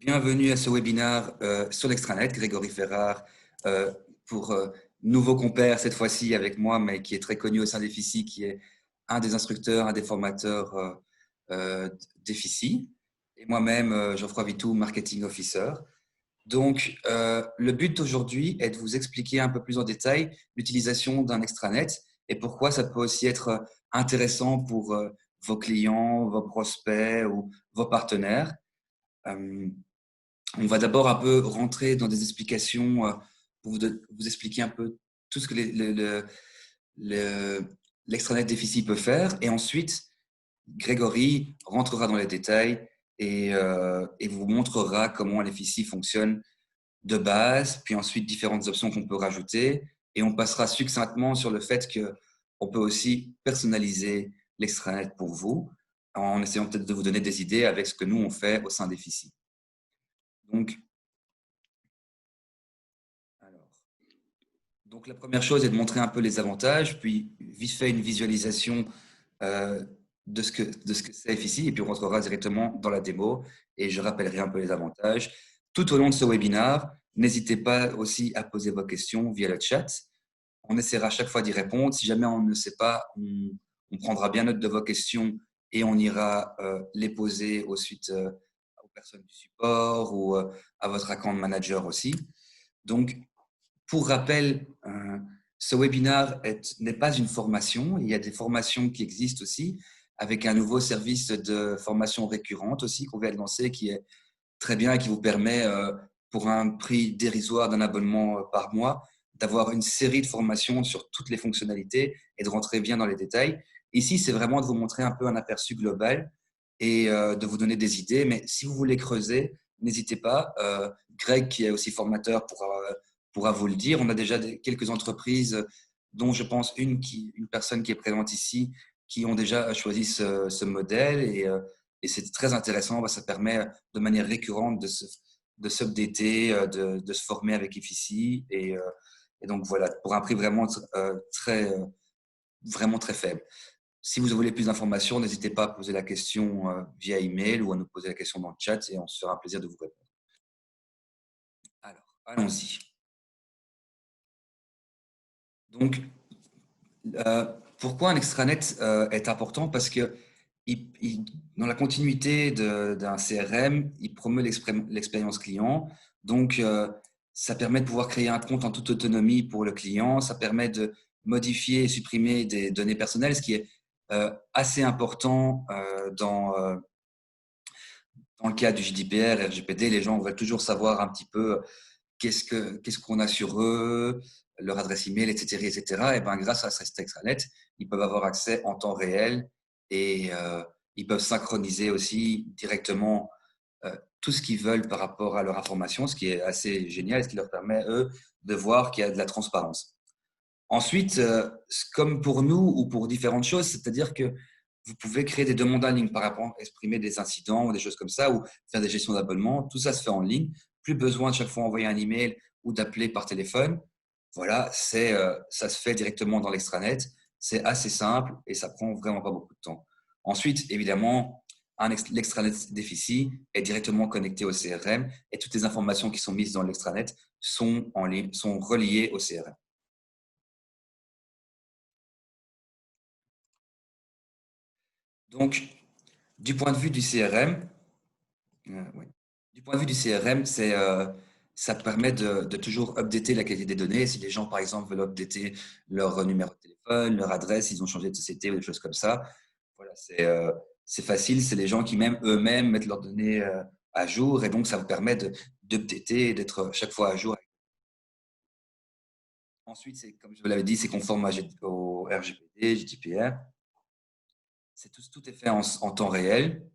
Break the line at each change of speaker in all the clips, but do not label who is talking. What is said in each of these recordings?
Bienvenue à ce webinaire sur l'extranet. Grégory Ferrard pour nouveau compère cette fois-ci avec moi, mais qui est très connu au sein d'Effici, qui est un des instructeurs, un des formateurs d'Effici. Et moi-même, Geoffroy Vitou, Marketing Officer. Donc, le but aujourd'hui est de vous expliquer un peu plus en détail l'utilisation d'un extranet et pourquoi ça peut aussi être intéressant pour vos clients, vos prospects ou vos partenaires. On va d'abord un peu rentrer dans des explications pour vous expliquer un peu tout ce que l'extranet d'Effici peut faire. Et ensuite, Grégory rentrera dans les détails et vous montrera comment l'Effici fonctionne de base, puis ensuite différentes options qu'on peut rajouter. Et on passera succinctement sur le fait qu'on peut aussi personnaliser l'extranet pour vous en essayant peut-être de vous donner des idées avec ce que nous, on fait au sein d'Effici. Donc, la première chose est de montrer un peu les avantages, puis vite fait une visualisation de ce que c'est ici, et puis on rentrera directement dans la démo et je rappellerai un peu les avantages. Tout au long de ce webinaire, n'hésitez pas aussi à poser vos questions via le chat. On essaiera à chaque fois d'y répondre. Si jamais on ne le sait pas, on prendra bien note de vos questions et on ira les poser ensuite aux personnes du support ou à votre account manager aussi. Donc, pour rappel, ce webinaire n'est pas une formation. Il y a des formations qui existent aussi, avec un nouveau service de formation récurrente aussi qu'on vient de lancer, qui est très bien et qui vous permet, pour un prix dérisoire d'un abonnement par mois, d'avoir une série de formations sur toutes les fonctionnalités et de rentrer bien dans les détails. Ici, c'est vraiment de vous montrer un peu un aperçu global et de vous donner des idées. Mais si vous voulez creuser, n'hésitez pas. Greg, qui est aussi formateur, pourra vous le dire. On a déjà quelques entreprises, dont je pense une personne qui est présente ici, qui ont déjà choisi ce modèle et c'est très intéressant. Ça permet de manière récurrente de s'updater, de se former avec Effici et donc voilà, pour un prix vraiment vraiment très faible. Si vous voulez plus d'informations, n'hésitez pas à poser la question via email ou à nous poser la question dans le chat et on se fera un plaisir de vous répondre. Alors, allons-y. Donc, pourquoi un extranet est important? Parce que dans la continuité d'un CRM, il promeut l'expérience client. Donc, ça permet de pouvoir créer un compte en toute autonomie pour le client. Ça permet de modifier et supprimer des données personnelles, ce qui est assez important dans le cas du GDPR, RGPD. Les gens veulent toujours savoir un petit peu qu'est-ce qu'on a sur eux, leur adresse email, etc., etc. Et ben, grâce à cet extranet, ils peuvent avoir accès en temps réel et ils peuvent synchroniser aussi directement tout ce qu'ils veulent par rapport à leur information, ce qui est assez génial et ce qui leur permet, eux, de voir qu'il y a de la transparence. Ensuite, comme pour nous ou pour différentes choses, c'est-à-dire que vous pouvez créer des demandes en ligne, par exemple, exprimer des incidents ou des choses comme ça, ou faire des gestions d'abonnement. Tout ça se fait en ligne. Plus besoin de chaque fois envoyer un email ou d'appeler par téléphone. Voilà, ça se fait directement dans l'extranet. C'est assez simple et ça prend vraiment pas beaucoup de temps. Ensuite, évidemment, l'extranet d'Effici est directement connecté au CRM et toutes les informations qui sont mises dans l'extranet sont en ligne, sont reliées au CRM. Donc, du point de vue du CRM, oui. Du point de vue du CRM, ça permet de toujours updater la qualité des données. Si les gens, par exemple, veulent updater leur numéro de téléphone, leur adresse, ils ont changé de société ou des choses comme ça, voilà, c'est facile. C'est les gens qui même eux-mêmes mettent leurs données à jour et donc ça vous permet d'updater et d'être chaque fois à jour. Ensuite, comme je vous l'avais dit, c'est conforme au RGPD, GDPR. Tout est fait en temps réel.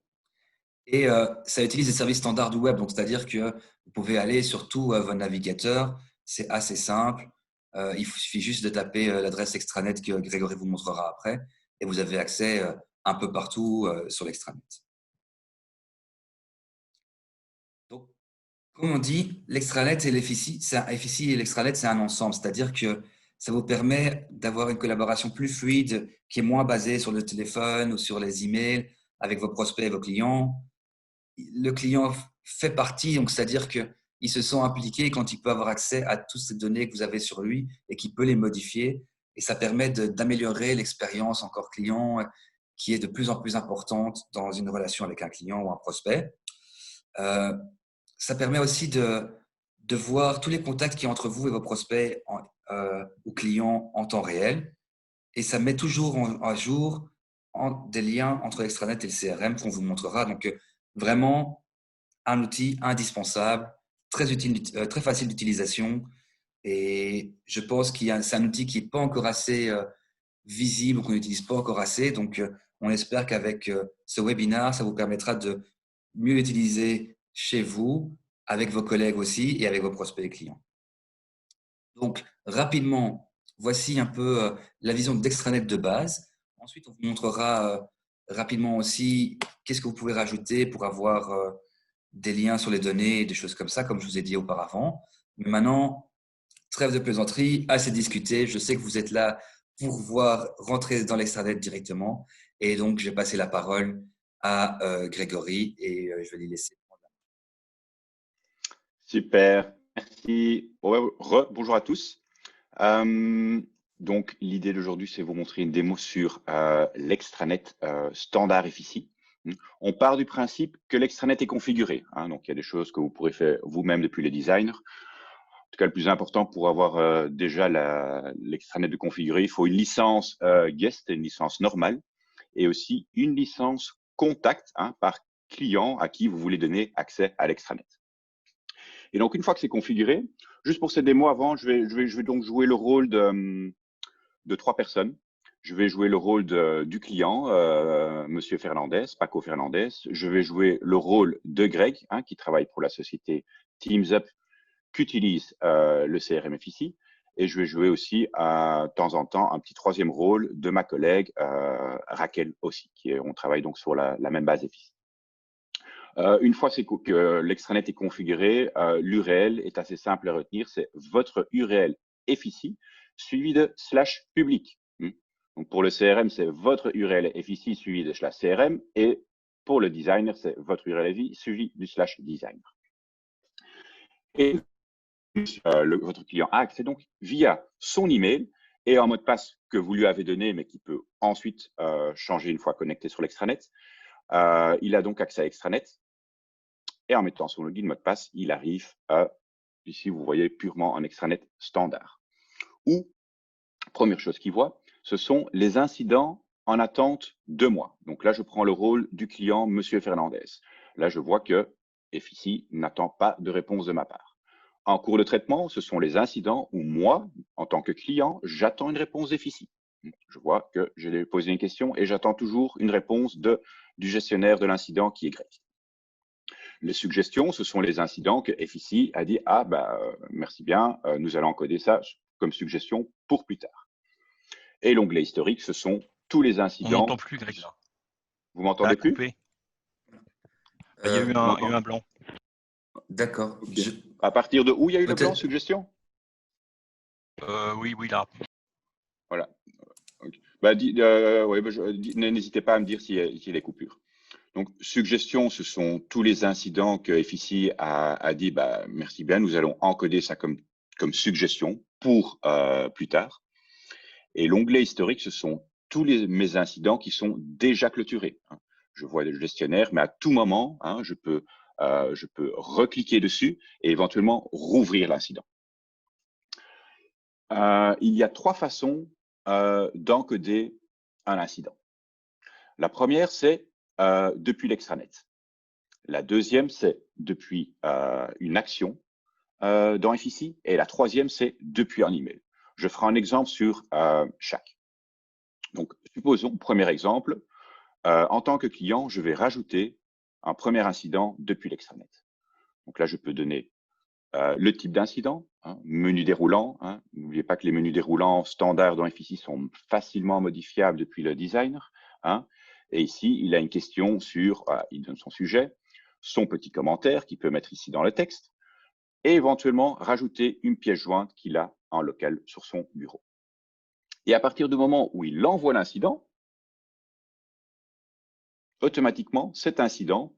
Et ça utilise des services standards du web, donc c'est-à-dire que vous pouvez aller sur tous vos navigateurs, c'est assez simple. Il suffit juste de taper l'adresse extranet que Grégory vous montrera après, et vous avez accès un peu partout sur l'extranet. Donc, Comme on dit, l'extranet et FICI et l'extranet, c'est un ensemble. C'est-à-dire que ça vous permet d'avoir une collaboration plus fluide, qui est moins basée sur le téléphone ou sur les emails avec vos prospects et vos clients. Le client fait partie, donc c'est-à-dire qu'il se sent impliqué quand il peut avoir accès à toutes ces données que vous avez sur lui et qu'il peut les modifier. Et ça permet d'améliorer l'expérience encore client qui est de plus en plus importante dans une relation avec un client ou un prospect. Euh, Ça permet aussi de voir tous les contacts qui y a entre vous et vos prospects ou clients en temps réel. Et ça met toujours à jour des liens entre l'extranet et le CRM qu'on vous montrera. Donc, vraiment, un outil indispensable, très utile, très facile d'utilisation. Et je pense c'est un outil qui n'est pas encore assez visible, qu'on n'utilise pas encore assez. Donc, on espère qu'avec ce webinaire, ça vous permettra de mieux l'utiliser chez vous, avec vos collègues aussi et avec vos prospects et clients. Donc, rapidement, voici un peu la vision d'extranet de base. Ensuite, on vous montrera rapidement aussi qu'est-ce que vous pouvez rajouter pour avoir des liens sur les données et des choses comme ça, comme je vous ai dit auparavant. Mais maintenant, trêve de plaisanterie, assez discuté. Je sais que vous êtes là pour voir rentrer dans l'extranet directement. Et donc, je vais passer la parole à Grégory et je vais lui laisser.
Super, merci. Ouais, bonjour à tous. Donc, l'idée d'aujourd'hui, c'est vous montrer une démo sur l'extranet standard FICI. On part du principe que l'extranet est configuré. Donc, il y a des choses que vous pourrez faire vous-même depuis le designer. En tout cas, le plus important pour avoir déjà l'extranet de configurer, il faut une licence guest, une licence normale, et aussi une licence contact par client à qui vous voulez donner accès à l'extranet. Et donc, une fois que c'est configuré, juste pour cette démo avant, je vais donc jouer le rôle de 3 personnes. Je vais jouer le rôle du client, Monsieur Fernandez, Paco Fernandez. Je vais jouer le rôle de Greg, qui travaille pour la société Teams Up, qu'utilise le CRM FICI. Et je vais jouer aussi de temps en temps un petit troisième rôle de ma collègue Raquel aussi, on travaille donc sur la même base FICI. Une fois que l'extranet est configuré, l'URL est assez simple à retenir. C'est votre URL FICI suivi de /public. Donc pour le CRM, c'est votre URL FICI suivi de /CRM. Et pour le designer, c'est votre URL FICI suivi du /designer. Et votre client a accès donc via son email et un mot de passe que vous lui avez donné, mais qui peut ensuite changer une fois connecté sur l'extranet. Il a donc accès à l'extranet. Et en mettant son login mot de passe, il arrive à, ici vous voyez, purement un extranet standard. Ou, première chose qu'il voit, ce sont les incidents en attente de moi. Donc là, je prends le rôle du client, Monsieur Fernandez. Là, je vois que FICI n'attend pas de réponse de ma part. En cours de traitement, ce sont les incidents où moi, en tant que client, j'attends une réponse FICI. Je vois que j'ai posé une question et j'attends toujours une réponse du gestionnaire de l'incident qui est Greg. Les suggestions, ce sont les incidents que FICI a dit « Ah, merci bien, nous allons encoder ça comme suggestion pour plus tard. » Et l'onglet historique, ce sont tous les incidents.
On m'entend plus, Greg, là.
Vous m'entendez plus?
Coupé. Il y a eu un blanc.
D'accord.
Okay. À partir de où il y a eu le blanc, suggestion?
Oui, là.
Voilà. Okay. N'hésitez pas à me dire s'il y a des coupures. Donc, suggestion, ce sont tous les incidents que FICI a dit, merci bien, nous allons encoder ça comme suggestion pour plus tard. Et l'onglet historique, ce sont tous mes incidents qui sont déjà clôturés. Je vois le gestionnaire, mais à tout moment, je peux recliquer dessus et éventuellement rouvrir l'incident. Il y a 3 façons d'encoder un incident. La première, c'est depuis l'extranet. La deuxième, c'est depuis une action dans FICI. Et la troisième, c'est depuis un email. Je ferai un exemple sur chaque. Donc, supposons, premier exemple, en tant que client, je vais rajouter un premier incident depuis l'extranet. Donc là, je peux donner le type d'incident, menu déroulant. N'oubliez pas que les menus déroulants standards dans FICI sont facilement modifiables depuis le designer. Et ici, il a une question sur, il donne son sujet, son petit commentaire qu'il peut mettre ici dans le texte, et éventuellement rajouter une pièce jointe qu'il a en local sur son bureau. Et à partir du moment où il envoie l'incident, automatiquement, cet incident,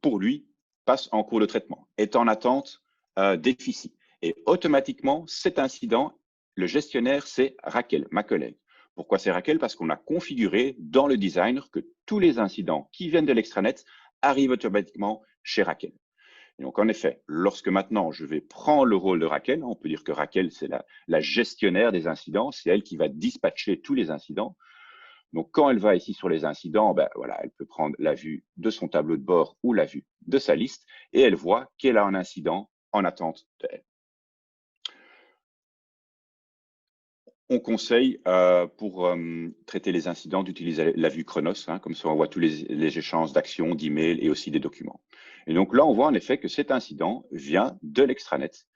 pour lui, passe en cours de traitement, est en attente d'efficie. Et automatiquement, cet incident, le gestionnaire, c'est Raquel, ma collègue. Pourquoi c'est Raquel? Parce qu'on a configuré dans le designer que tous les incidents qui viennent de l'extranet arrivent automatiquement chez Raquel. Et donc, en effet, lorsque maintenant je vais prendre le rôle de Raquel, on peut dire que Raquel, c'est la gestionnaire des incidents, c'est elle qui va dispatcher tous les incidents. Donc, quand elle va ici sur les incidents, ben, voilà, elle peut prendre la vue de son tableau de bord ou la vue de sa liste et elle voit qu'elle a un incident en attente d'elle. On conseille pour traiter les incidents d'utiliser la vue Chronos, hein, comme ça on voit tous les échanges d'actions, d'emails et aussi des documents. Et donc là, on voit en effet que cet incident vient de l'extranet.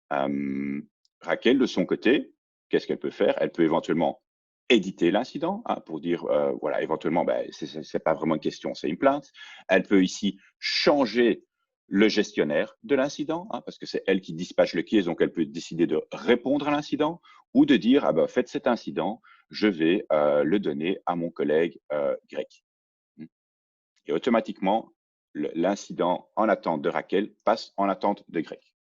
Raquel, de son côté, qu'est-ce qu'elle peut faire? Elle peut éventuellement éditer l'incident pour dire, voilà, éventuellement, ben, c'est pas vraiment une question, c'est une plainte. Elle peut ici changer le gestionnaire de l'incident, parce que c'est elle qui dispatche le case, donc elle peut décider de répondre à l'incident ou de dire, ah ben, faites cet incident, je vais le donner à mon collègue grec. Et automatiquement, l'incident en attente de Raquel passe en attente de grec.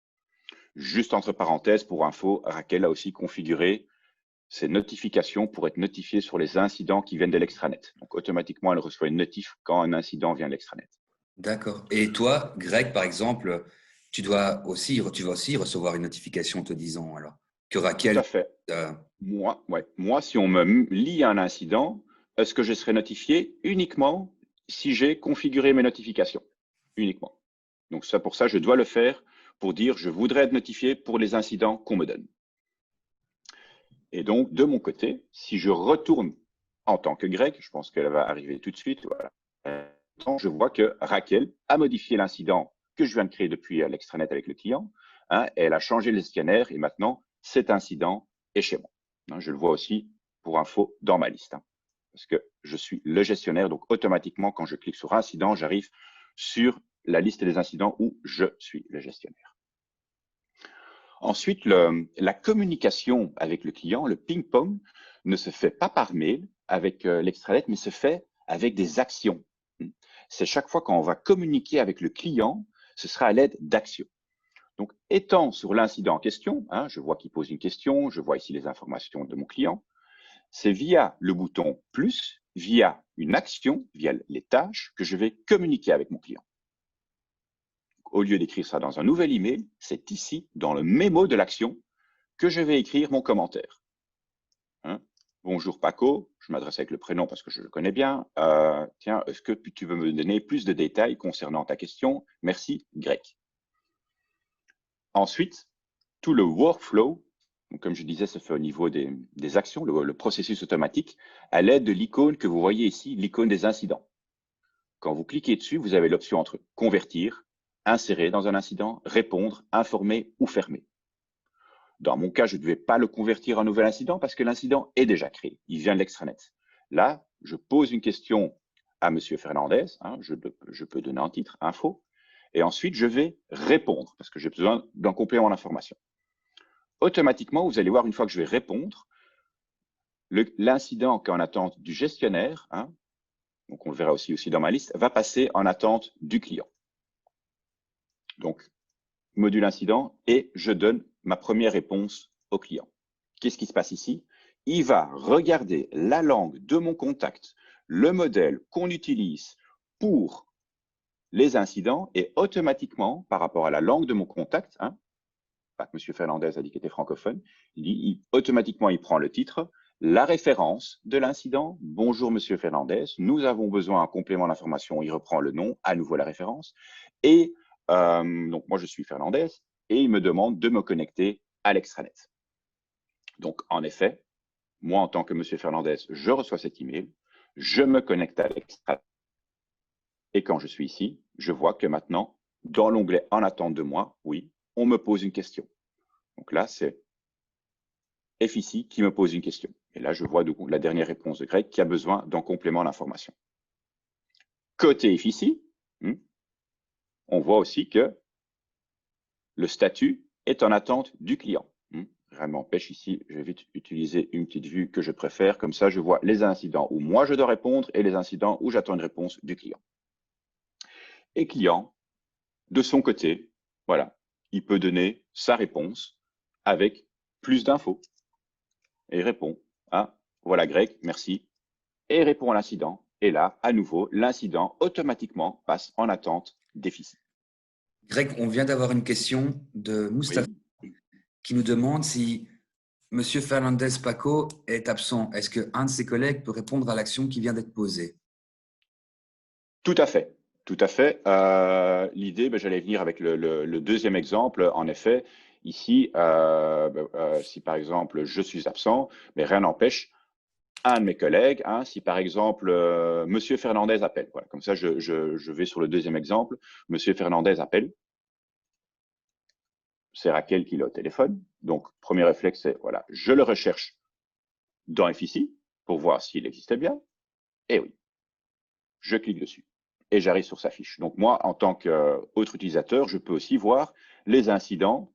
Juste entre parenthèses, pour info, Raquel a aussi configuré ses notifications pour être notifiée sur les incidents qui viennent de l'extranet. Donc, automatiquement, elle reçoit une notif quand un incident vient de l'extranet.
D'accord. Et toi, Greg, par exemple, tu vas aussi recevoir une notification te disant alors que Raquel.
Tout à fait. Moi, si on me lie à un incident, est-ce que je serai notifié uniquement si j'ai configuré mes notifications? Uniquement. Donc, c'est pour ça, je dois le faire pour dire je voudrais être notifié pour les incidents qu'on me donne. Et donc, de mon côté, si je retourne en tant que Greg, je pense qu'elle va arriver tout de suite, voilà. Je vois que Raquel a modifié l'incident que je viens de créer depuis l'extranet avec le client. Elle a changé le scanner et maintenant, cet incident est chez moi. Je le vois aussi pour info dans ma liste. Parce que je suis le gestionnaire, donc automatiquement, quand je clique sur incident, j'arrive sur la liste des incidents où je suis le gestionnaire. Ensuite, la communication avec le client, le ping-pong, ne se fait pas par mail avec l'extranet, mais se fait avec des actions. C'est chaque fois quand on va communiquer avec le client, ce sera à l'aide d'actions. Donc, étant sur l'incident en question, je vois qu'il pose une question, je vois ici les informations de mon client, c'est via le bouton plus, via une action, via les tâches, que je vais communiquer avec mon client. Au lieu d'écrire ça dans un nouvel email, c'est ici, dans le mémo de l'action, que je vais écrire mon commentaire. Bonjour Paco, je m'adresse avec le prénom parce que je le connais bien. Tiens, est-ce que tu veux me donner plus de détails concernant ta question? Merci, Greg. Ensuite, tout le workflow, donc comme je disais, se fait au niveau des actions, le processus automatique, à l'aide de l'icône que vous voyez ici, l'icône des incidents. Quand vous cliquez dessus, vous avez l'option entre convertir, insérer dans un incident, répondre, informer ou fermer. Dans mon cas, je ne devais pas le convertir en nouvel incident parce que l'incident est déjà créé. Il vient de l'extranet. Là, je pose une question à M. Fernandez. Je peux donner un titre, info. Et ensuite, je vais répondre parce que j'ai besoin d'un complément d'information. Automatiquement, vous allez voir, une fois que je vais répondre, l'incident qui est en attente du gestionnaire, donc on le verra aussi dans ma liste, va passer en attente du client. Donc, module incident et je donne ma première réponse au client. Qu'est-ce qui se passe ici? Il va regarder la langue de mon contact, le modèle qu'on utilise pour les incidents et automatiquement, par rapport à la langue de mon contact, M. Fernandez a dit qu'il était francophone, automatiquement, il prend le titre, la référence de l'incident. Bonjour, M. Fernandez, nous avons besoin d'un complément d'information. Il reprend le nom, à nouveau la référence. Et donc, moi, je suis Fernandez et il me demande de me connecter à l'extranet. Donc, en effet, moi, en tant que M. Fernandez, je reçois cet email, je me connecte à l'extranet et quand je suis ici, je vois que maintenant, dans l'onglet « En attente de moi », oui, on me pose une question. Donc là, c'est FIC qui me pose une question. Et là, je vois la dernière réponse de Greg qui a besoin d'un complément d'information. Côté FIC, on voit aussi que le statut est en attente du client. Rien ne m'empêche ici, je vais vite utiliser une petite vue que je préfère. Comme ça, je vois les incidents où moi je dois répondre et les incidents où j'attends une réponse du client. Et client, de son côté, voilà, il peut donner sa réponse avec plus d'infos. Et il répond, voilà Greg, merci. Et il répond à l'incident. Et là, à nouveau, l'incident automatiquement passe en attente déficit.
Greg, on vient d'avoir une question de Moustapha qui nous demande si Monsieur Fernandez Paco est absent. Est-ce qu'un de ses collègues peut répondre à l'action qui vient d'être posée?
Tout à fait. Tout à fait. L'idée, j'allais venir avec le deuxième exemple. En effet, ici, si par exemple je suis absent, mais rien n'empêche un de mes collègues, si par exemple Monsieur Fernandez appelle. Voilà, comme ça, je vais sur le deuxième exemple. Monsieur Fernandez appelle. C'est Raquel qui l'a au téléphone. Donc, premier réflexe, c'est voilà, je le recherche dans FICI pour voir s'il existait bien. Et oui, je clique dessus et j'arrive sur sa fiche. Donc moi, en tant qu'autre utilisateur, je peux aussi voir les incidents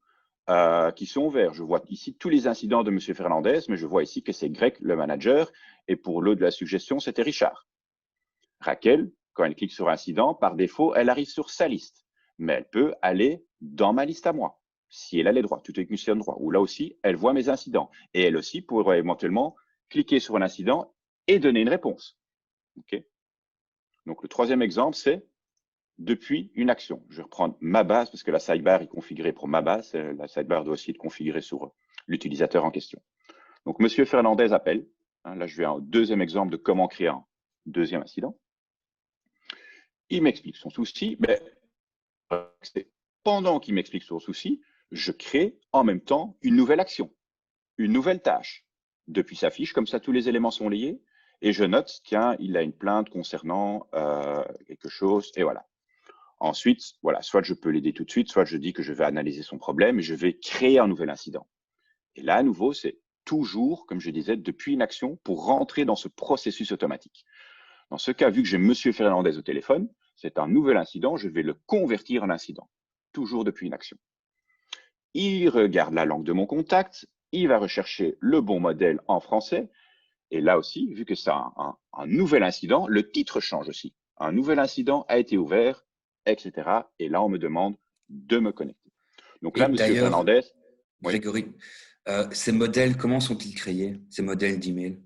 qui sont ouverts. Je vois ici tous les incidents de M. Fernandez, mais je vois ici que c'est Greg, le manager, et pour l'autre de la suggestion, c'était Richard. Raquel, quand elle clique sur incident, par défaut, elle arrive sur sa liste, mais elle peut aller dans ma liste à moi, si elle a les droits, tout est une question de droit, où là aussi, elle voit mes incidents. Et elle aussi pourrait éventuellement cliquer sur un incident et donner une réponse. Okay. Donc, le troisième exemple, c'est depuis une action. Je vais reprendre ma base parce que la sidebar est configurée pour ma base. La sidebar doit aussi être configurée sur l'utilisateur en question. Donc, Monsieur Fernandez appelle. Là, je vais à un deuxième exemple de comment créer un deuxième incident. Il m'explique son souci, mais pendant qu'il m'explique son souci, je crée en même temps une nouvelle action, une nouvelle tâche. Depuis sa fiche, comme ça, tous les éléments sont liés. Et je note, tiens, il a une plainte concernant quelque chose, et voilà. Ensuite, voilà, soit je peux l'aider tout de suite, soit je dis que je vais analyser son problème et je vais créer un nouvel incident. Et là, à nouveau, c'est toujours, comme je disais, depuis une action pour rentrer dans ce processus automatique. Dans ce cas, vu que j'ai Monsieur Fernandez au téléphone, c'est un nouvel incident, je vais le convertir en incident, toujours depuis une action. Il regarde la langue de mon contact, il va rechercher le bon modèle en français, et là aussi, vu que c'est un nouvel incident, le titre change aussi. Un nouvel incident a été ouvert, etc. Et là, on me demande de me connecter. Donc là,
Et
Monsieur
d'ailleurs,
Fernandez,
Grégory, ces modèles, comment sont-ils créés, ces modèles d'email?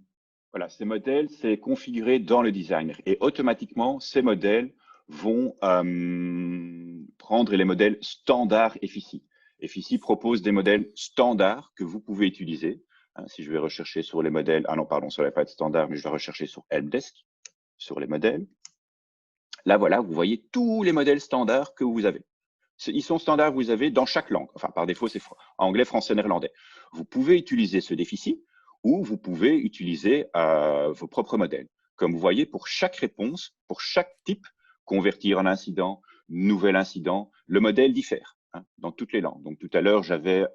voilà, ces modèles, c'est configuré dans le designer. Et automatiquement, ces modèles vont prendre les modèles standards FICI. FICI propose des modèles standards que vous pouvez utiliser. Si je vais rechercher sur les modèles, non, pardon, ça ne va pas être standard, mais je vais rechercher sur Helpdesk, sur les modèles. Là, voilà, vous voyez tous les modèles standards que vous avez. Ils sont standards, vous avez dans chaque langue. Enfin, par défaut, c'est anglais, français, néerlandais. Vous pouvez utiliser ce déficit ou vous pouvez utiliser vos propres modèles. Comme vous voyez, pour chaque réponse, pour chaque type, convertir en incident, nouvel incident, le modèle diffère dans toutes les langues. Donc, tout à l'heure, j'avais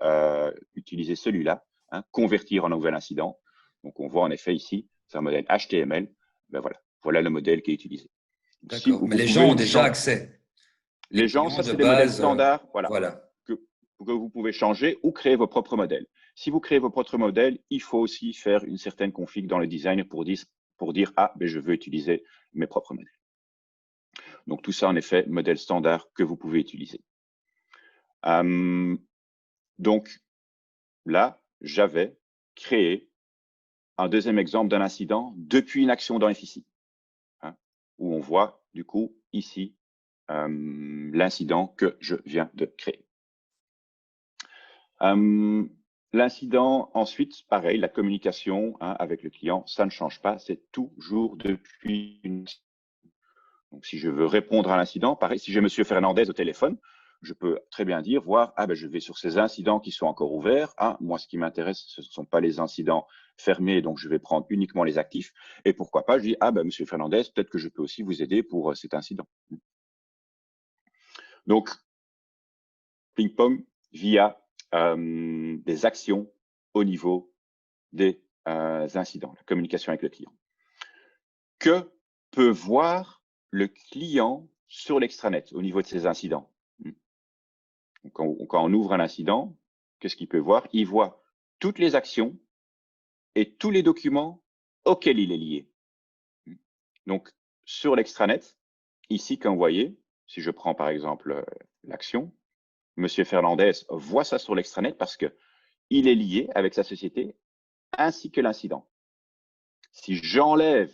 utilisé celui-là, convertir en nouvel incident. Donc, on voit en effet ici, c'est un modèle HTML. Ben voilà le modèle qui est utilisé. Si
D'accord. Mais
vous
les gens
pouvez
ont déjà accès. Les
les gens,
clients
ça,
de
c'est des modèles
base,
standards, voilà,
voilà.
que vous pouvez changer ou créer vos propres modèles. Si vous créez vos propres modèles, il faut aussi faire une certaine config dans le design pour dire je veux utiliser mes propres modèles. Donc, tout ça, en effet, modèle standard que vous pouvez utiliser. Donc, là, j'avais créé un deuxième exemple d'un incident depuis une action dans FICI, où on voit, du coup, ici, l'incident que je viens de créer. L'incident, ensuite, pareil, la communication avec le client, ça ne change pas, c'est toujours depuis une... Donc, si je veux répondre à l'incident, pareil, si j'ai Monsieur Fernandez au téléphone, je peux très bien dire, voir, je vais sur ces incidents qui sont encore ouverts. Moi, ce qui m'intéresse, ce ne sont pas les incidents fermés, donc je vais prendre uniquement les actifs. Et pourquoi pas, je dis, Monsieur Fernandez, peut-être que je peux aussi vous aider pour cet incident. Donc, ping-pong via des actions au niveau des incidents, la communication avec le client. Que peut voir le client sur l'extranet au niveau de ces incidents? Donc, quand on ouvre un incident, qu'est-ce qu'il peut voir? Il voit toutes les actions et tous les documents auxquels il est lié. Donc, sur l'extranet, ici, comme vous voyez, si je prends par exemple l'action, Monsieur Fernandez voit ça sur l'extranet parce que il est lié avec sa société ainsi que l'incident. Si j'enlève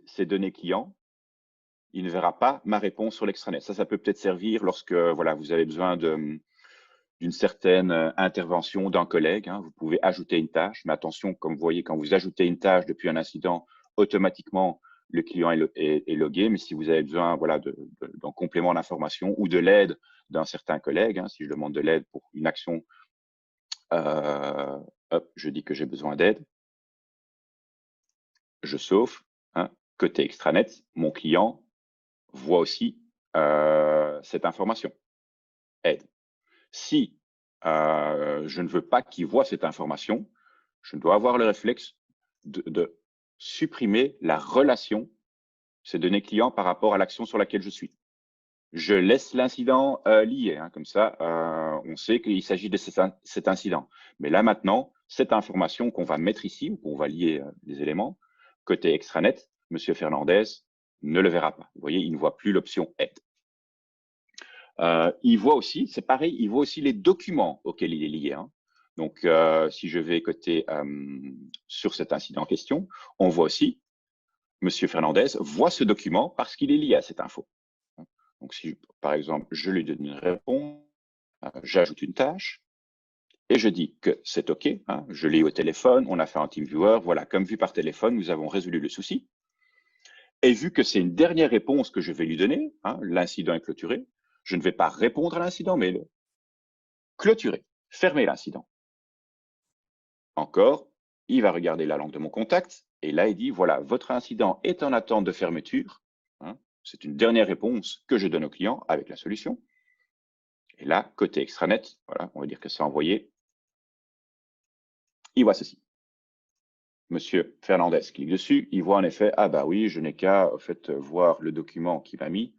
ces données clients, il ne verra pas ma réponse sur l'extranet. Ça peut peut-être servir lorsque voilà, vous avez besoin d'une certaine intervention d'un collègue. Hein. Vous pouvez ajouter une tâche, mais attention, comme vous voyez, quand vous ajoutez une tâche depuis un incident, automatiquement, le client est logué. Mais si vous avez besoin voilà, d'un complément d'information ou de l'aide d'un certain collègue, hein, si je demande de l'aide pour une action, hop, je dis que j'ai besoin d'aide, je sauve. Hein. Côté extranet, mon client voit aussi cette information, aide. Si je ne veux pas qu'il voit cette information, je dois avoir le réflexe de supprimer la relation, ces données clients par rapport à l'action sur laquelle je suis. Je laisse l'incident lié, hein, comme ça, on sait qu'il s'agit de cet incident. Mais là maintenant, cette information qu'on va mettre ici, ou qu'on va lier les éléments, côté extranet, Monsieur Fernandez ne le verra pas. Vous voyez, il ne voit plus l'option aide. Il voit aussi, c'est pareil, il voit aussi les documents auxquels il est lié. Hein. Donc, si je vais côté sur cet incident en question, on voit aussi, Monsieur Fernandez voit ce document parce qu'il est lié à cette info. Donc, si, par exemple, je lui donne une réponse, j'ajoute une tâche, et je dis que c'est OK, hein, je l'ai au téléphone, on a fait un TeamViewer, voilà, comme vu par téléphone, nous avons résolu le souci. Et vu que c'est une dernière réponse que je vais lui donner, hein, l'incident est clôturé, je ne vais pas répondre à l'incident, mais le clôturer, fermer l'incident. Encore, il va regarder la langue de mon contact, et là, il dit, voilà, votre incident est en attente de fermeture. Hein, c'est une dernière réponse que je donne au client avec la solution. Et là, côté extranet, voilà, on va dire que c'est envoyé. Il voit ceci. Monsieur Fernandez clique dessus, il voit en effet, ah bah oui, je n'ai qu'à en fait, voir le document qu'il m'a mis.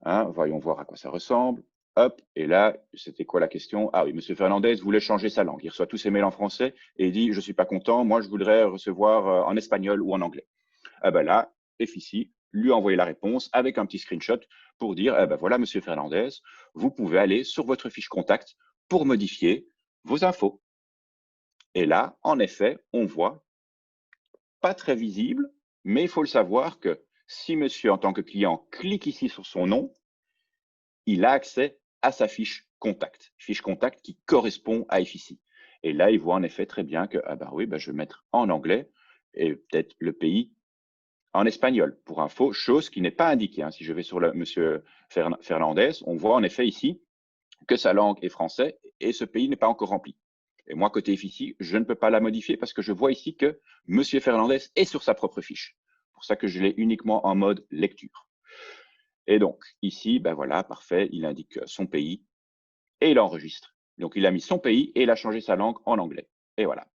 Hein, voyons voir à quoi ça ressemble. Hop, et là, c'était quoi la question? Ah oui, Monsieur Fernandez voulait changer sa langue. Il reçoit tous ses mails en français et il dit, je suis pas content, moi je voudrais recevoir en espagnol ou en anglais. Ah ben là, FICI lui a envoyé la réponse avec un petit screenshot pour dire, ah ben voilà, Monsieur Fernandez, vous pouvez aller sur votre fiche contact pour modifier vos infos. Et là, en effet, on voit, pas très visible, mais il faut le savoir que si monsieur, en tant que client, clique ici sur son nom, il a accès à sa fiche contact qui correspond à FICI. Et là, il voit en effet très bien que, ah ben oui, ben je vais mettre en anglais et peut-être le pays en espagnol, pour info, chose qui n'est pas indiquée. Hein. Si je vais sur le Monsieur Fernandez, on voit en effet ici que sa langue est français et ce pays n'est pas encore rempli. Et moi, côté FICI, je ne peux pas la modifier parce que je vois ici que Monsieur Fernandez est sur sa propre fiche. C'est pour ça que je l'ai uniquement en mode lecture. Et donc, ici, ben voilà, parfait, il indique son pays et il enregistre. Donc, il a mis son pays et il a changé sa langue en anglais. Et voilà.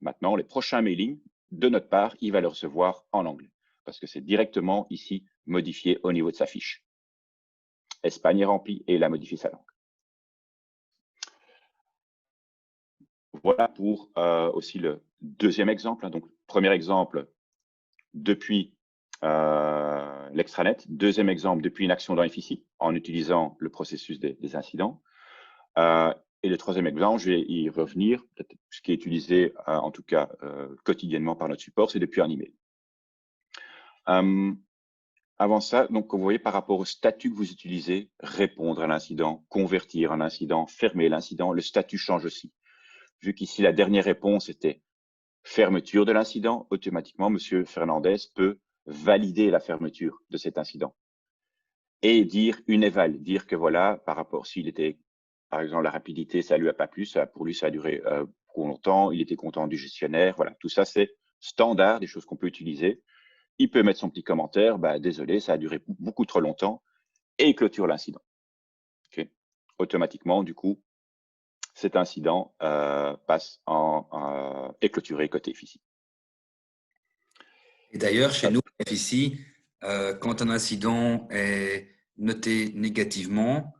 Maintenant, les prochains mailings, de notre part, il va le recevoir en anglais parce que c'est directement ici modifié au niveau de sa fiche. Espagne est remplie et il a modifié sa langue. Voilà pour aussi le deuxième exemple. Hein. Donc, premier exemple, depuis l'extranet. Deuxième exemple, depuis une action dans FICI, en utilisant le processus des incidents. Et le troisième exemple, je vais y revenir, ce qui est utilisé en tout cas quotidiennement par notre support, c'est depuis un email. Avant ça, donc vous voyez par rapport au statut que vous utilisez, répondre à l'incident, convertir un incident, fermer l'incident, le statut change aussi. Vu qu'ici la dernière réponse était fermeture de l'incident, automatiquement Monsieur Fernandez peut valider la fermeture de cet incident et dire une éval, dire que voilà, par rapport s'il était, par exemple, la rapidité, ça lui a pas plu, pour lui ça a duré trop longtemps, il était content du gestionnaire, voilà, tout ça c'est standard, des choses qu'on peut utiliser. Il peut mettre son petit commentaire, bah, désolé, ça a duré beaucoup trop longtemps, et il clôture l'incident. Okay. Automatiquement, du coup, cet incident passe est clôturé côté FICI.
Et d'ailleurs, chez nous, FICI, quand un incident est noté négativement,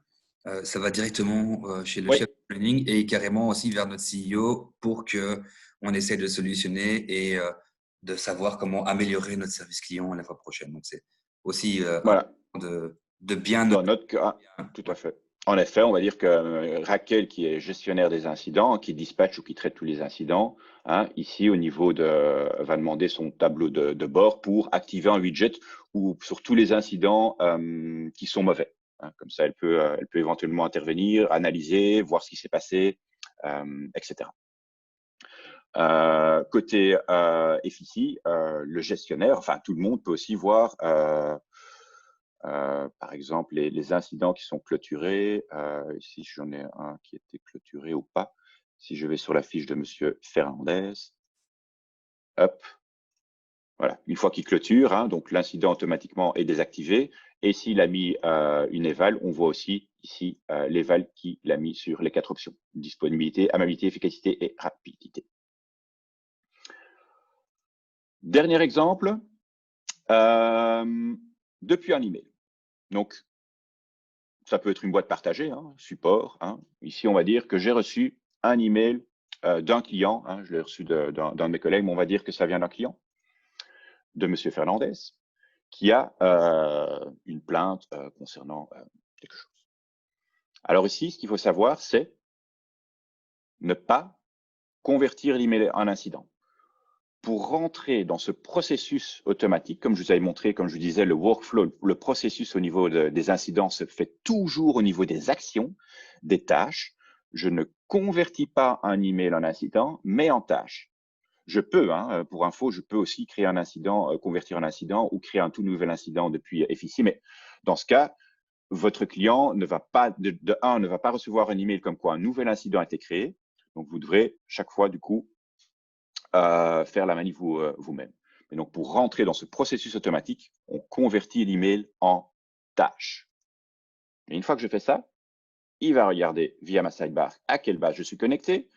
Ça va directement chez le
Oui.
chef de planning et carrément aussi vers notre CEO pour qu'on essaie de solutionner et de savoir comment améliorer notre service client la fois prochaine. Donc, c'est aussi
Voilà.
de bien
Dans notre cas, tout à
ouais.
fait. En effet, on va dire que Raquel, qui est gestionnaire des incidents, qui dispatche ou qui traite tous les incidents, hein, ici au niveau va demander son tableau de bord pour activer un widget ou sur tous les incidents qui sont mauvais. Hein. Comme ça, elle peut éventuellement intervenir, analyser, voir ce qui s'est passé, etc. Côté FIC, le gestionnaire, enfin tout le monde peut aussi voir par exemple, les incidents qui sont clôturés, ici j'en ai un qui était clôturé ou pas. Si je vais sur la fiche de Monsieur Fernandez, hop, voilà. Une fois qu'il clôture, hein, donc l'incident automatiquement est désactivé. Et s'il a mis une éval, on voit aussi ici l'éval qu'il a mis sur les 4 options. Disponibilité, amabilité, efficacité et rapidité. Dernier exemple, depuis un email. Donc, ça peut être une boîte partagée, hein, support. Hein. Ici, on va dire que j'ai reçu un email d'un client. Hein, je l'ai reçu d'un de mes collègues, mais on va dire que ça vient d'un client, de Monsieur Fernandez, qui a une plainte concernant quelque chose. Alors ici, ce qu'il faut savoir, c'est ne pas convertir l'email en incident. Pour rentrer dans ce processus automatique, comme je vous avais montré, comme je vous disais, le workflow, le processus au niveau des incidents se fait toujours au niveau des actions, des tâches. Je ne convertis pas un email en incident, mais en tâche. Je peux, hein, pour info, je peux aussi créer un incident, convertir un incident ou créer un tout nouvel incident depuis FIC, mais dans ce cas, votre client ne va pas, ne va pas recevoir un email comme quoi un nouvel incident a été créé. Donc, vous devrez chaque fois, du coup, faire la manip vous-même. Et donc, pour rentrer dans ce processus automatique, on convertit l'email en tâche. Et une fois que je fais ça, il va regarder via ma sidebar à quelle base je suis connecté.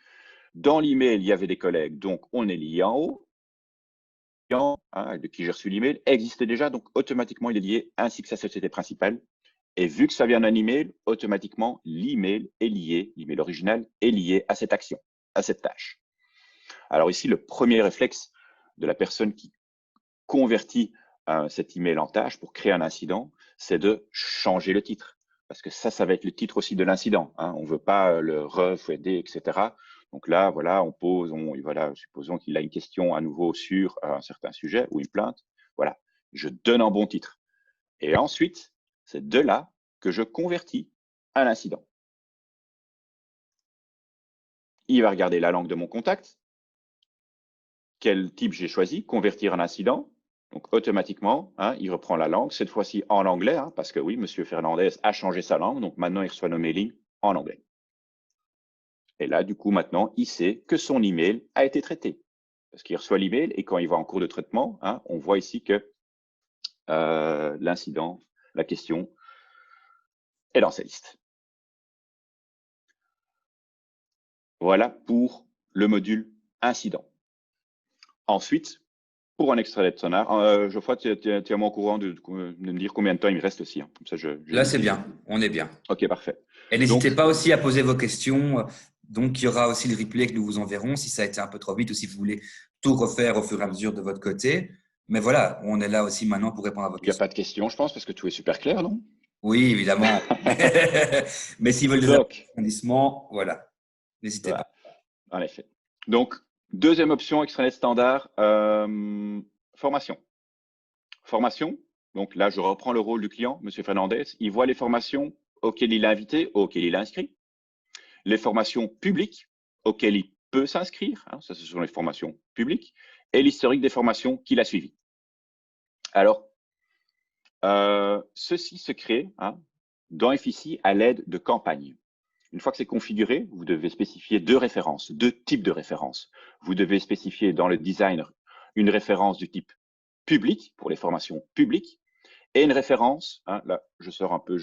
Dans l'email, il y avait des collègues, donc on est lié en haut. Hein, de qui j'ai reçu l'email existait déjà, donc automatiquement, il est lié ainsi que sa société principale. Et vu que ça vient d'un email, automatiquement, l'email est lié, l'email original est lié à cette action, à cette tâche. Alors ici, le premier réflexe de la personne qui convertit cet email en tâche pour créer un incident, c'est de changer le titre. Parce que ça va être le titre aussi de l'incident. Hein. On ne veut pas le refouetter, etc. Donc là, voilà, on pose, voilà, supposons qu'il a une question à nouveau sur un certain sujet ou une plainte. Voilà, je donne un bon titre. Et ensuite, c'est de là que je convertis un incident. Il va regarder la langue de mon contact, quel type j'ai choisi, convertir un incident. Donc, automatiquement, hein, il reprend la langue, cette fois-ci en anglais, hein, parce que oui, M. Fernandez a changé sa langue, donc maintenant, il reçoit nos mailings en anglais. Et là, du coup, maintenant, il sait que son email a été traité. Parce qu'il reçoit l'email et quand il va en cours de traitement, hein, on voit ici que l'incident, la question, est dans sa liste. Voilà pour le module incident. Ensuite, pour un extranet sonar, Geoffroy, tu es au courant de me dire combien de temps il me reste aussi. Hein. Comme ça,
Là, c'est bien. On est bien.
Ok, parfait.
Et
Donc,
n'hésitez pas aussi à poser vos questions. Donc, il y aura aussi le replay que nous vous enverrons si ça a été un peu trop vite ou si vous voulez tout refaire au fur et à mesure de votre côté. Mais voilà, on est là aussi maintenant pour répondre à vos
il n'y a
questions.
pas de question, je pense, parce que tout est super clair, non?
Oui, évidemment. Mais s'ils veulent des
Donc,
approfondissements, voilà, n'hésitez pas.
voilà, en effet. Donc, deuxième option, extranet standard, formation. Formation, donc là, je reprends le rôle du client, M. Fernandez. Il voit les formations auxquelles il est invité, auxquelles il est inscrit. Les formations publiques auxquelles il peut s'inscrire, hein, ça, ce sont les formations publiques, et l'historique des formations qu'il a suivies. Alors, ceci se crée hein, dans FIC à l'aide de campagnes. Une fois que c'est configuré, vous devez spécifier deux références, deux types de références. Vous devez spécifier dans le designer une référence du type public pour les formations publiques et une référence, hein, là je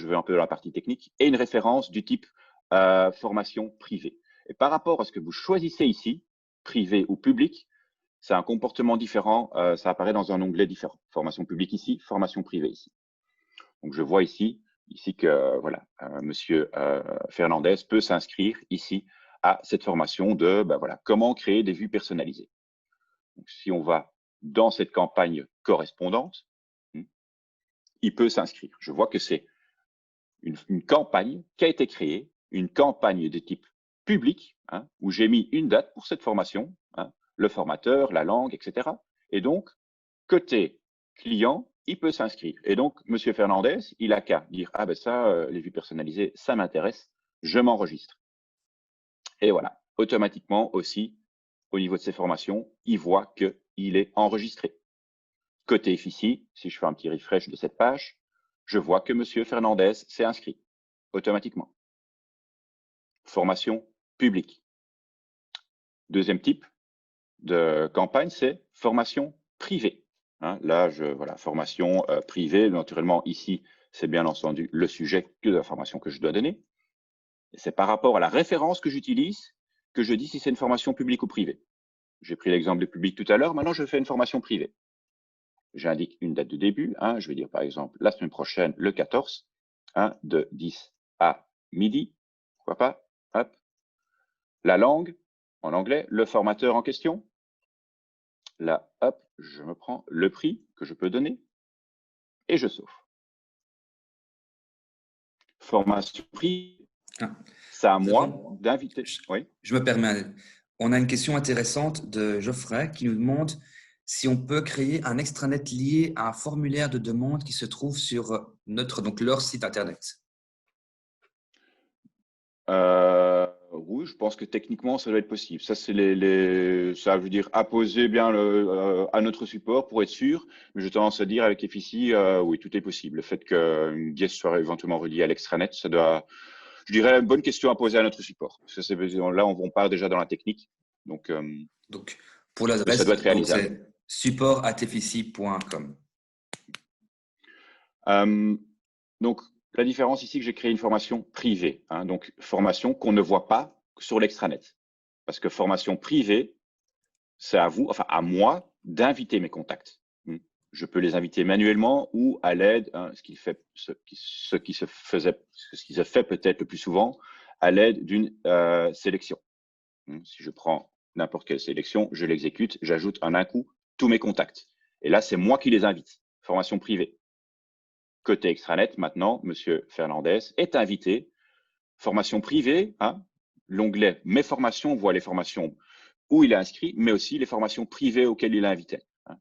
vais un peu dans la partie technique, et une référence du type formation privée. Et par rapport à ce que vous choisissez ici, privé ou public, c'est un comportement différent, ça apparaît dans un onglet différent. Formation publique ici, formation privée ici. Donc je vois ici, ici que voilà, Monsieur Fernandez peut s'inscrire ici à cette formation de voilà, comment créer des vues personnalisées. Donc, si on va dans cette campagne correspondante, il peut s'inscrire. Je vois que c'est une campagne qui a été créée, une campagne de type public, où j'ai mis une date pour cette formation, le formateur, la langue, etc. Et donc, côté client, il peut s'inscrire. Et donc, Monsieur Fernandez, il a qu'à dire, ah ben ça, les vues personnalisées, ça m'intéresse, je m'enregistre. Et voilà, automatiquement aussi, au niveau de ses formations, il voit qu'il est enregistré. Côté FICI, si je fais un petit refresh de cette page, je vois que Monsieur Fernandez s'est inscrit automatiquement. Formation publique. Deuxième type de campagne, c'est formation privée. Là, voilà, formation privée. Naturellement, ici, c'est bien entendu le sujet de la formation que je dois donner. C'est par rapport à la référence que j'utilise que je dis si c'est une formation publique ou privée. J'ai pris l'exemple de public tout à l'heure. Maintenant, je fais une formation privée. J'indique une date de début. Je vais dire, par exemple, la semaine prochaine, le 14, de 10 à midi. Pourquoi pas? Hop. La langue, en anglais, le formateur en question. Là, hop, je me prends le prix que je peux donner et je sauve. Formation prix, c'est à moi d'inviter. Oui.
Je me permets. On a une question intéressante de Geoffrey qui nous demande si on peut créer un extranet lié à un formulaire de demande qui se trouve sur leur site internet.
Oui, je pense que techniquement, ça doit être possible. Ça, c'est ça veut dire apposer bien à notre support pour être sûr. Mais j'ai tendance à dire avec FICI, oui, tout est possible. Le fait qu'une guest soit éventuellement reliée à l'extranet, ça doit, je dirais, une bonne question à poser à notre support. Parce que là, on part déjà dans la technique. Donc
pour l'adresse,
ça doit être réalisable.
C'est support@fici.com.
Donc, la différence ici, que j'ai créé une formation privée. Donc, formation qu'on ne voit pas sur l'extranet. Parce que formation privée, c'est à vous, enfin à moi, d'inviter mes contacts. Je peux les inviter manuellement ou à l'aide, ce qui se fait peut-être le plus souvent, à l'aide d'une sélection. Si je prends n'importe quelle sélection, je l'exécute, j'ajoute en un coup tous mes contacts. Et là, c'est moi qui les invite. Formation privée. Côté extranet, maintenant, Monsieur Fernandez est invité. Formation privée, l'onglet Mes formations voit les formations où il est inscrit, mais aussi les formations privées auxquelles il est invité.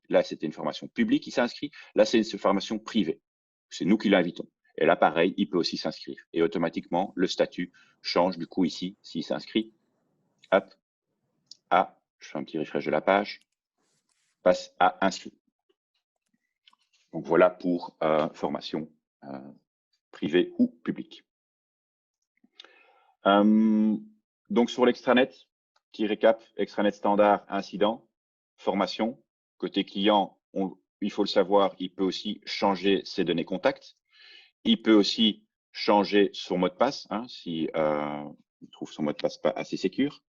Là, c'était une formation publique, il s'inscrit. Là, c'est une formation privée. C'est nous qui l'invitons. Et là, pareil, il peut aussi s'inscrire. Et automatiquement, le statut change. Du coup, ici, s'il s'inscrit, hop, je fais un petit refresh de la page, passe à inscrit. Donc, voilà pour formation privée ou publique. Donc, sur l'extranet, petit récap, extranet standard, incident, formation. Côté client, il faut le savoir, il peut aussi changer ses données contacts. Il peut aussi changer son mot de passe, si il trouve son mot de passe pas assez sécure.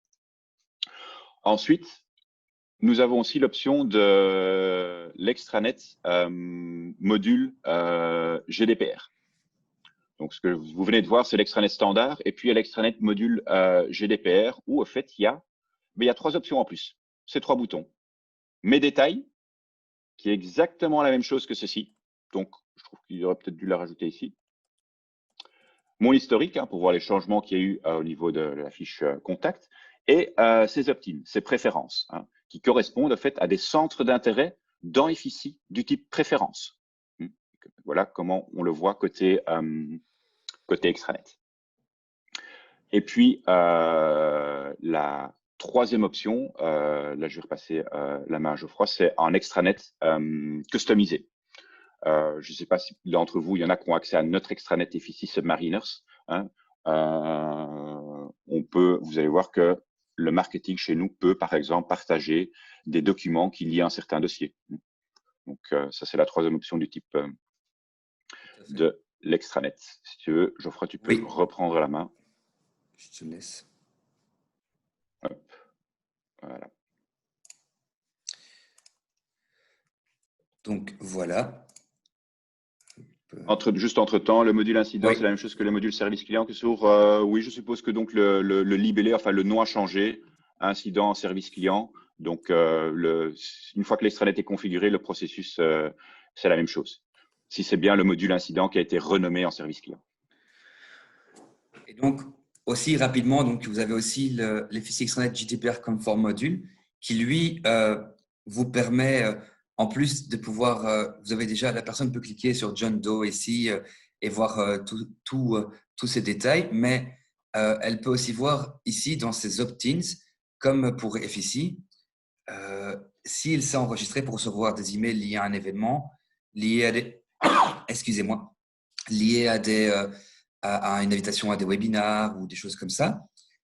Ensuite, nous avons aussi l'option de l'extranet module GDPR. Donc, ce que vous venez de voir, c'est l'extranet standard et puis il y a l'extranet module GDPR où, en fait, il y a 3 options en plus. C'est 3 boutons. Mes détails, qui est exactement la même chose que ceci. Donc, je trouve qu'il aurait peut-être dû la rajouter ici. Mon historique, pour voir les changements qu'il y a eu au niveau de la fiche contact. Et ces opt-in, ces préférences, qui correspondent en fait à des centres d'intérêt dans FICI du type préférence. Voilà comment on le voit côté extranet. Et puis, la troisième option, là je vais repasser la main à Geoffroy, c'est un extranet customisé. Je ne sais pas si d'entre vous, il y en a qui ont accès à notre extranet FICI Submariners. Vous allez voir que le marketing chez nous peut, par exemple, partager des documents qui lient un certain dossier. Donc, ça, c'est la troisième option du type de l'extranet. Si tu veux, Geoffroy, tu peux reprendre la main.
Je te laisse.
Hop. Voilà.
Donc, voilà.
Juste entre-temps, le module incident,
Oui.
c'est la même chose que le module service client que sur… oui, je suppose que donc le libellé, enfin le nom a changé, incident, service client. Donc, une fois que l'extranet est configuré, le processus, c'est la même chose. Si c'est bien le module incident qui a été renommé en service client.
Et donc, aussi rapidement, donc, vous avez aussi l'FSI Extranet GDPR Conform Module qui, lui, vous permet, en plus de pouvoir, vous avez déjà, la personne peut cliquer sur John Doe ici et voir tous ces détails, mais elle peut aussi voir ici dans ses opt-ins, comme pour FSI, s'il s'est enregistré pour recevoir des emails liés à un événement, liés à des, excusez-moi, liés à à une invitation à des webinars ou des choses comme ça.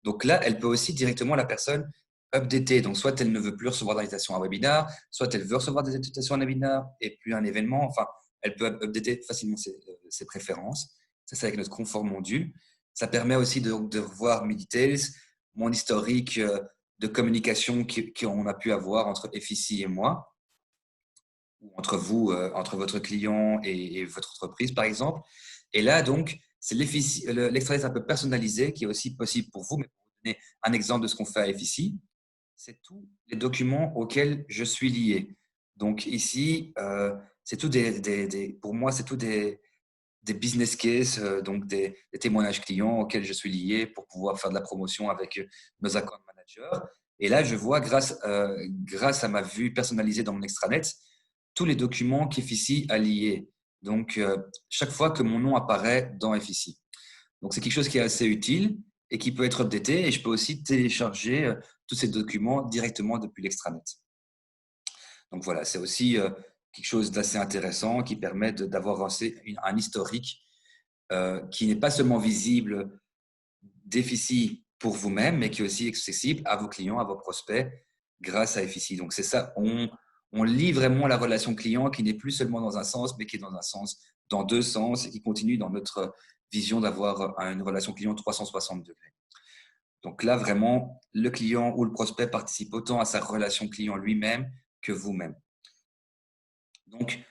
Donc là, elle peut aussi directement la personne updater. Donc soit elle ne veut plus recevoir d'invitation à un webinar, soit elle veut recevoir des invitations à un webinar et plus un événement. Enfin, elle peut updater facilement ses préférences. Ça, c'est avec notre conforme module. Ça permet aussi de revoir mes details, mon historique de communication qu'on a pu avoir entre FIC et moi, ou entre vous, entre votre client et votre entreprise, par exemple. Et là, donc, c'est l'extranet un peu personnalisé qui est aussi possible pour vous. Mais pour vous donner un exemple de ce qu'on fait à FIC, c'est tous les documents auxquels je suis lié. Donc ici, c'est tout pour moi, c'est tout des business cases, donc des témoignages clients auxquels je suis lié pour pouvoir faire de la promotion avec nos account managers. Et là, je vois, grâce à ma vue personnalisée dans mon extranet, tous les documents qu'FIC a liés. Donc, chaque fois que mon nom apparaît dans FIC. Donc, c'est quelque chose qui est assez utile et qui peut être updaté. Et je peux aussi télécharger tous ces documents directement depuis l'extranet. Donc, voilà, c'est aussi quelque chose d'assez intéressant qui permet d'avoir un historique qui n'est pas seulement visible d'FIC pour vous-même, mais qui est aussi accessible à vos clients, à vos prospects grâce à FIC. Donc, c'est ça, on lit vraiment la relation client qui n'est plus seulement dans un sens, mais qui est dans deux sens et qui continue dans notre vision d'avoir une relation client 360 degrés. Donc là, vraiment, le client ou le prospect participe autant à sa relation client lui-même que vous-même. Donc,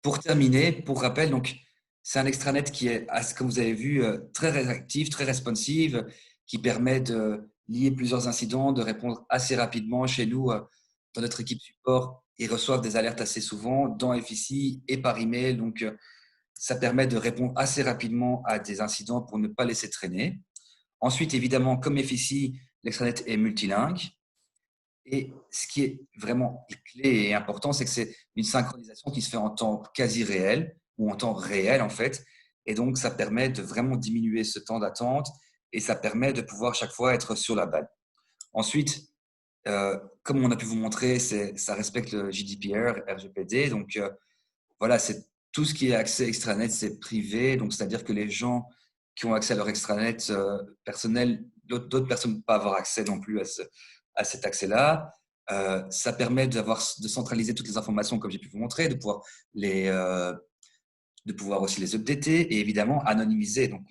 pour terminer, pour rappel, donc, c'est un extranet qui est, comme vous avez vu, très réactif, très responsive, qui permet de lier plusieurs incidents, de répondre assez rapidement. Chez nous, dans notre équipe support, ils reçoivent des alertes assez souvent dans FIC et par email. Donc, ça permet de répondre assez rapidement à des incidents pour ne pas laisser traîner. Ensuite, évidemment, comme FIC, l'extranet est multilingue. Et ce qui est vraiment clé et important, c'est que c'est une synchronisation qui se fait en temps quasi réel ou en temps réel en fait. Et donc, ça permet de vraiment diminuer ce temps d'attente et ça permet de pouvoir chaque fois être sur la balle. Ensuite, comme on a pu vous montrer, ça respecte le GDPR, RGPD. Donc, voilà, c'est tout ce qui est accès extranet, c'est privé. Donc, c'est-à-dire que les gens qui ont accès à leur extranet personnel, d'autres personnes ne peuvent pas avoir accès non plus à cet accès-là. Ça permet de centraliser toutes les informations, comme j'ai pu vous montrer, de pouvoir aussi les updater et évidemment anonymiser. Donc,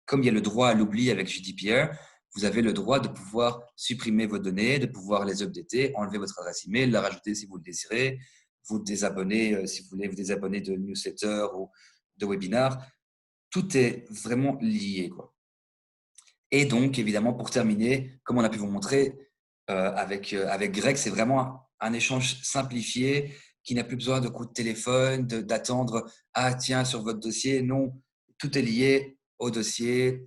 comme il y a le droit à l'oubli avec GDPR, vous avez le droit de pouvoir supprimer vos données, de pouvoir les updater, enlever votre adresse email, la rajouter si vous le désirez, vous désabonner si vous voulez vous désabonner de newsletter ou de webinar. Tout est vraiment lié, quoi. Et donc, évidemment, pour terminer, comme on a pu vous montrer avec Greg, c'est vraiment un échange simplifié qui n'a plus besoin de coups de téléphone, d'attendre « Ah, tiens, sur votre dossier ». Non, tout est lié au dossier.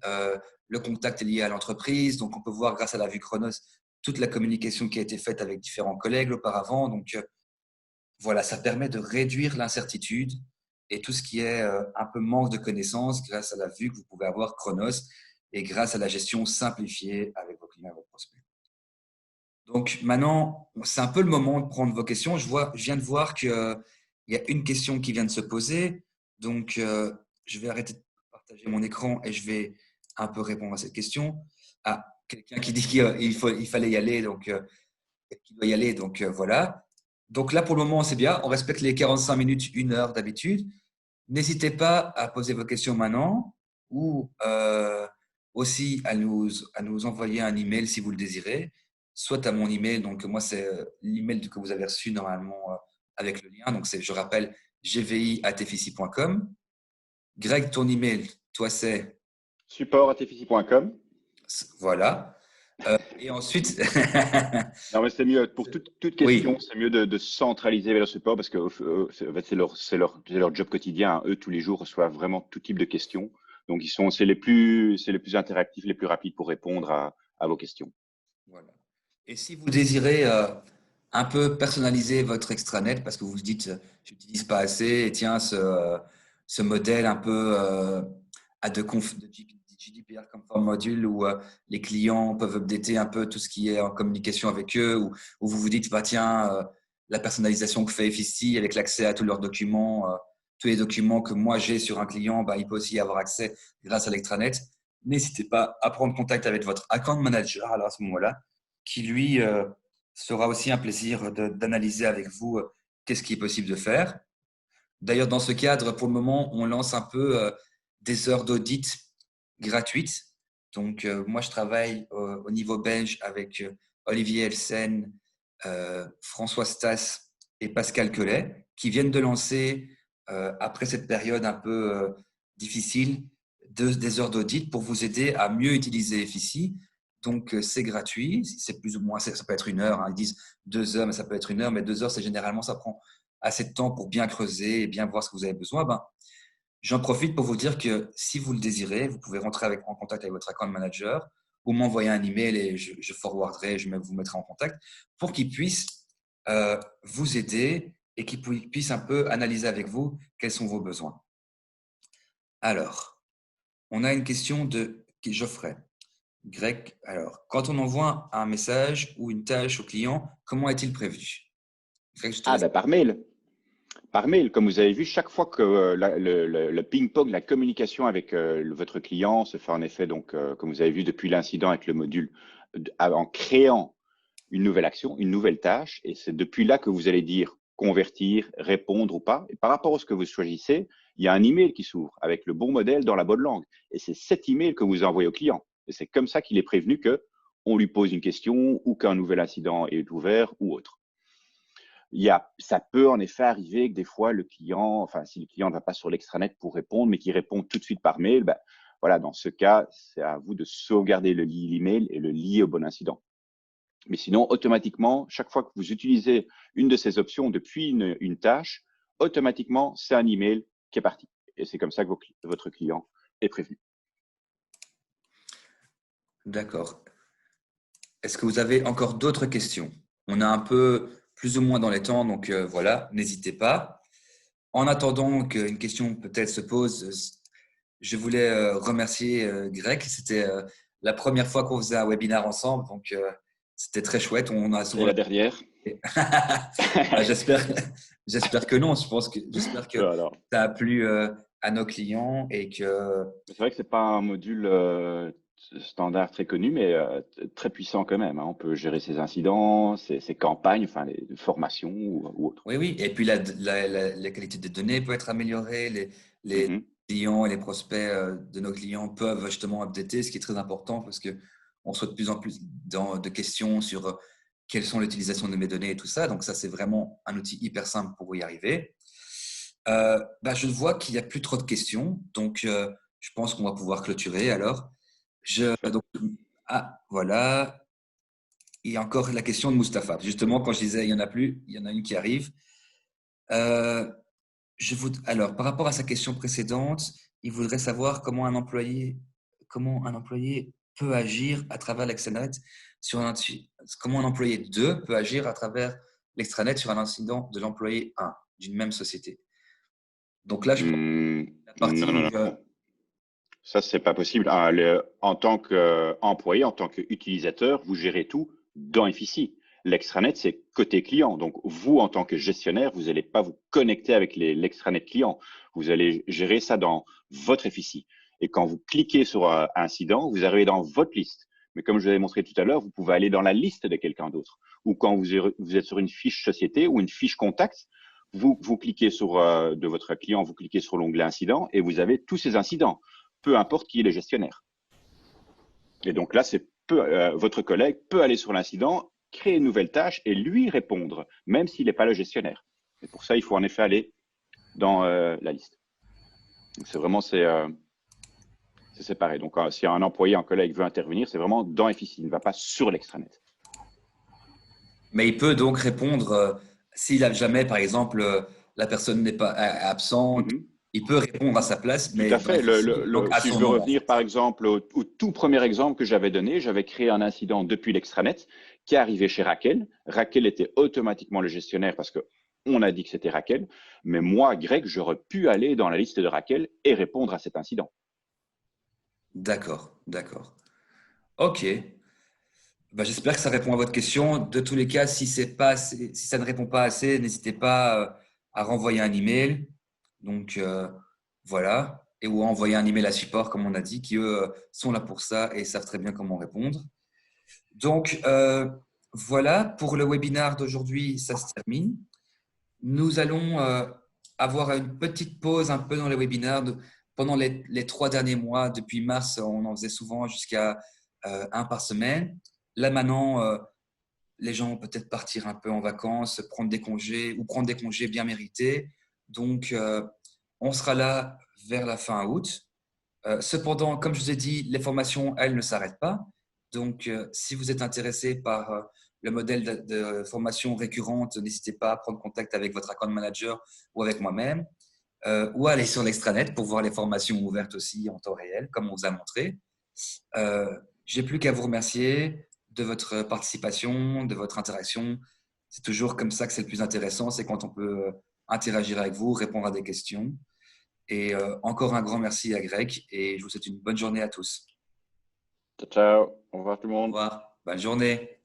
Le contact est lié à l'entreprise. Donc, on peut voir grâce à la vue Chronos toute la communication qui a été faite avec différents collègues auparavant. Donc, voilà, ça permet de réduire l'incertitude et tout ce qui est un peu manque de connaissances grâce à la vue que vous pouvez avoir Chronos et grâce à la gestion simplifiée avec vos clients et vos prospects. Donc maintenant, c'est un peu le moment de prendre vos questions. Je viens de voir qu'il y a une question qui vient de se poser. Donc, je vais arrêter de partager mon écran et je vais un peu répondre à cette question. Ah, quelqu'un qui dit qu'il fallait y aller, donc qu'il doit y aller. Donc, voilà. Donc là, pour le moment, c'est bien. On respecte les 45 minutes, 1 heure d'habitude. N'hésitez pas à poser vos questions maintenant ou aussi à nous envoyer un email si vous le désirez, soit à mon email. Donc, moi, c'est l'email que vous avez reçu normalement avec le lien. Donc, je rappelle, gvi@fisi.com. Greg, ton email, toi, c'est…
support@effici.com.
Voilà. Et ensuite…
Non, mais c'est mieux. Pour toute question,
Oui,
c'est mieux de centraliser vers le support parce que en fait, c'est leur job quotidien, hein. Eux, tous les jours, reçoivent vraiment tout type de questions. Donc, c'est les plus interactifs, les plus rapides pour répondre à vos questions.
voilà. Et si vous désirez un peu personnaliser votre extranet parce que vous vous dites, je n'utilise pas assez, et tiens, ce modèle un peu à de GDPR conform module où les clients peuvent updater un peu tout ce qui est en communication avec eux, où vous vous dites, bah, tiens, la personnalisation que fait FICI avec l'accès à tous leurs documents, tous les documents que moi j'ai sur un client, bah, il peut aussi y avoir accès grâce à l'extranet. N'hésitez pas à prendre contact avec votre account manager alors à ce moment-là qui lui sera aussi un plaisir d'analyser avec vous qu'est-ce qui est possible de faire. D'ailleurs, dans ce cadre, pour le moment, on lance un peu des heures d'audit gratuites. Donc, moi, je travaille au niveau belge avec Olivier Elsen, François Stas et Pascal Collet, qui viennent de lancer, après cette période un peu difficile, des heures d'audit pour vous aider à mieux utiliser FICI. Donc, c'est gratuit, c'est plus ou moins, ça peut être 1 heure, hein. Ils disent 2 heures, mais ça peut être 1 heure, mais 2 heures, c'est généralement, ça prend assez de temps pour bien creuser et bien voir ce que vous avez besoin. Ben, j'en profite pour vous dire que si vous le désirez, vous pouvez rentrer en contact avec votre account manager ou m'envoyer un email et je forwarderai, vous mettrai en contact pour qu'il puisse vous aider et qu'il puisse un peu analyser avec vous quels sont vos besoins. Alors, on a une question de Geoffrey. Greg, alors, quand on envoie un message ou une tâche au client, comment est-il prévenu? Greg, je te laisse.
Ben, par mail. Par mail, comme vous avez vu, chaque fois que le ping-pong, la communication avec votre client se fait en effet, donc, comme vous avez vu depuis l'incident avec le module, en créant une nouvelle action, une nouvelle tâche, et c'est depuis là que vous allez dire convertir, répondre ou pas. Et par rapport à ce que vous choisissez, il y a un email qui s'ouvre avec le bon modèle dans la bonne langue. Et c'est cet email que vous envoyez au client. Et c'est comme ça qu'il est prévenu que on lui pose une question ou qu'un nouvel incident est ouvert ou autre. Ça peut en effet arriver que des fois le client, enfin si le client ne va pas sur l'extranet pour répondre, mais qu'il répond tout de suite par mail, ben, voilà, dans ce cas, c'est à vous de sauvegarder l'email et le lier au bon incident. Mais sinon, automatiquement, chaque fois que vous utilisez une de ces options depuis une tâche, automatiquement, c'est un email qui est parti. Et c'est comme ça que votre client est prévenu.
D'accord. Est-ce que vous avez encore d'autres questions? On est un peu plus ou moins dans les temps, donc voilà, n'hésitez pas. En attendant qu'une question peut-être se pose, je voulais remercier Greg. C'était la première fois qu'on faisait un webinaire ensemble, donc c'était très chouette. On a
Et
souvent…
la dernière?
Ah, j'espère que non. J'espère que
Alors,
ça a plu à nos clients et que…
c'est vrai que c'est pas un module standard très connu, mais très puissant quand même, hein. On peut gérer ses incidents, ses campagnes, enfin les formations ou autres.
Oui, oui. Et puis la qualité des données peut être améliorée. Les
Mhm.
clients et les prospects de nos clients peuvent justement updater, ce qui est très important parce que on reçoit de plus en plus de questions sur quelles sont l'utilisation de mes données et tout ça. Donc ça, c'est vraiment un outil hyper simple pour y arriver. Bah, je vois qu'il n'y a plus trop de questions, donc je pense qu'on va pouvoir clôturer alors.
Parfait.
Donc, voilà. Et encore la question de Mustapha. Justement, quand je disais il n'y en a plus, il y en a une qui arrive. Euh, alors, par rapport à sa question précédente, il voudrait savoir comment un employé peut agir à travers l'extranet sur comment un employé 2 peut agir à travers l'extranet sur un incident de l'employé 1 d'une même société. Donc là, je pense que la
Non, non,
partie…
non. Ça, c'est pas possible. Ah, en tant qu'employé, en tant qu'utilisateur, vous gérez tout dans Effici. L'extranet, c'est côté client. Donc, vous, en tant que gestionnaire, vous n'allez pas vous connecter avec l'extranet client. Vous allez gérer ça dans votre Effici. Et quand vous cliquez sur un incident, vous arrivez dans votre liste. Mais comme je vous l'avais montré tout à l'heure, vous pouvez aller dans la liste de quelqu'un d'autre. Ou quand vous êtes sur une fiche société ou une fiche contact, vous cliquez de votre client, vous cliquez sur l'onglet incident et vous avez tous ces incidents, peu importe qui est le gestionnaire. Et donc là, votre collègue peut aller sur l'incident, créer une nouvelle tâche et lui répondre, même s'il n'est pas le gestionnaire. Et pour ça, il faut en effet aller dans la liste. Donc, c'est vraiment c'est séparé. Donc, si un employé, un collègue veut intervenir, c'est vraiment dans FICI, il ne va pas sur l'extranet.
Mais il peut donc répondre, s'il a jamais, par exemple, la personne n'est pas absente, il peut répondre à sa place,
Tout
mais
à
dans
fait.
FICI, donc à
Si je
son
veux
nom. En
revenir,
fait.
par exemple, au tout premier exemple que j'avais donné, j'avais créé un incident depuis l'extranet qui est arrivé chez Raquel. Raquel était automatiquement le gestionnaire parce qu'on a dit que c'était Raquel. Mais moi, Greg, j'aurais pu aller dans la liste de Raquel et répondre à cet incident.
D'accord, d'accord. OK. Ben, j'espère que ça répond à votre question. De tous les cas, si ça ne répond pas assez, n'hésitez pas à renvoyer un email. Donc voilà, et ou à envoyer un email à support, comme on a dit, qui eux sont là pour ça et savent très bien comment répondre. Donc voilà, pour le webinaire d'aujourd'hui, ça se termine. Nous allons avoir une petite pause un peu dans les webinaires pendant les 3 derniers mois. Depuis mars, on en faisait souvent jusqu'à un par semaine. Là maintenant, les gens vont peut-être partir un peu en vacances, prendre des congés ou prendre des congés bien mérités. Donc, on sera là vers la fin août. Cependant, comme je vous ai dit, les formations, elles ne s'arrêtent pas. Donc, si vous êtes intéressé par le modèle de formation récurrente, n'hésitez pas à prendre contact avec votre account manager ou avec moi-même, ou à aller sur l'extranet pour voir les formations ouvertes aussi en temps réel, comme on vous a montré. J'ai plus qu'à vous remercier de votre participation, de votre interaction. C'est toujours comme ça que c'est le plus intéressant, c'est quand on peut interagir avec vous, répondre à des questions. Et encore un grand merci à Greg et je vous souhaite une bonne journée à tous.
Ciao, ciao. Au revoir tout le
Au
monde.
revoir, bonne journée.